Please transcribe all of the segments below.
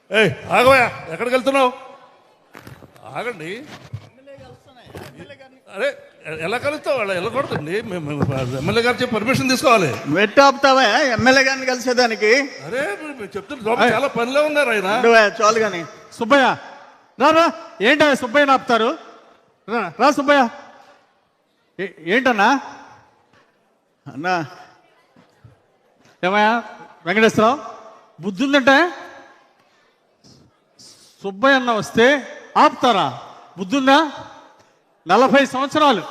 ఏయ్ ఆగవయ్యా, ఎక్కడికి వెళ్తున్నావు? ఆగండి. అరే ఎలా కలుస్తావు? వాళ్ళు ఎలా కొడుతుంది? ఎమ్మెల్యే గారు చెప్పి పర్మిషన్ తీసుకోవాలి. వెట్టాపుతావా ఎమ్మెల్యే గారిని కలిసేదానికి? అరే చెప్తున్నా, చాలా పనిలో ఉన్నారు ఆయన. చాలు కానీ సుబ్బయ్య రా. ఏంటా సుబ్బయ్యని ఆపుతారు? రా సుబ్బయ్య. ఏంటన్నా? అన్నా ఏమయ్యా వెంకటేశ్వరరావు, బుద్ధి ఉందంటే సుబ్బయ్య అన్న వస్తే ఆపుతారా? బుద్ధుందా? 40 సంవత్సరాలు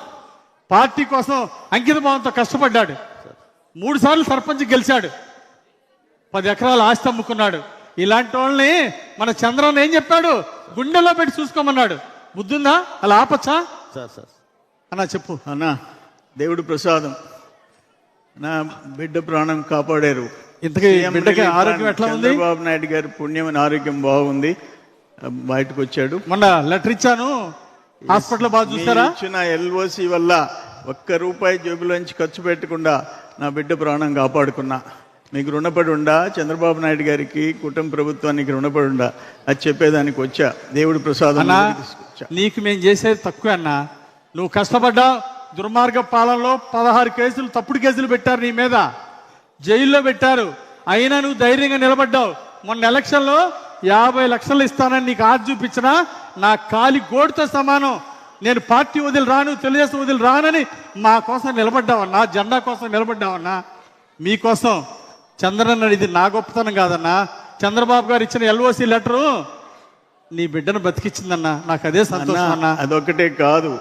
పార్టీ కోసం అంకిత భావంతో కష్టపడ్డాడు. 3 సార్లు సర్పంచ్ గెలిచాడు. 10 ఎకరాల ఆస్తి అమ్ముకున్నాడు. ఇలాంటి వాళ్ళని మన చంద్రన్న ఏం చెప్పాడు? గుండెలో పెట్టి చూసుకోమన్నాడు. బుద్ధుందా? అలా ఆపచ్చా? సార్ అన్నా చెప్పు. అన్నా, దేవుడు ప్రసాదం, నా బిడ్డ ప్రాణం కాపాడారు. ఇంతకీ బిడ్డకి ఆరోగ్యం ఎట్లా ఉంది? చంద్రబాబు నాయుడు గారి పుణ్యమైన ఆరోగ్యం బాగుంది. బయటకు వచ్చాడు. మొన్న లెటర్ ఇచ్చాను, హాస్పిటల్ బాగా చూసారా? ఇచ్చిన ఎల్ఓసి వల్ల ₹1 జేబులోంచి ఖర్చు పెట్టకుండా నా బిడ్డ ప్రాణం కాపాడుకున్నా. మీకు రుణపడి ఉండా, చంద్రబాబు నాయుడు గారికి, కుటుంబ ప్రభుత్వానికి రుణపడి ఉండా. అది చెప్పేదానికి వచ్చా. దేవుడి ప్రసాదం తీసుకొచ్చా. నీకు మేము చేసేది తక్కువ అన్నా. నువ్వు కష్టపడ్డావు. దుర్మార్గ పాలనలో 16 కేసులు, తప్పుడు కేసులు పెట్టారు నీ మీద, జైల్లో పెట్టారు. అయినా నువ్వు ధైర్యంగా నిలబడ్డావు. మొన్న ఎలక్షన్లో 50 లక్షలు ఇస్తానని నీకు ఆశ చూపించినా నా కాలి గోడుతో సమానం. నేను పార్టీ వదిలి రాను, తెలుగుదేశం వదిలి రానని మా కోసం నిలబడ్డావన్నా, జెండా కోసం నిలబడ్డావన్నా. మీకోసం చంద్రన్న, ఇది నా గొప్పతనం కాదన్నా. చంద్రబాబు గారు ఇచ్చిన ఎల్ఓసి లెటరు నీ బిడ్డను బతికించిందన్నా. నాకు అదే సంతోషం అన్నా. అదొక్కటే కాదు,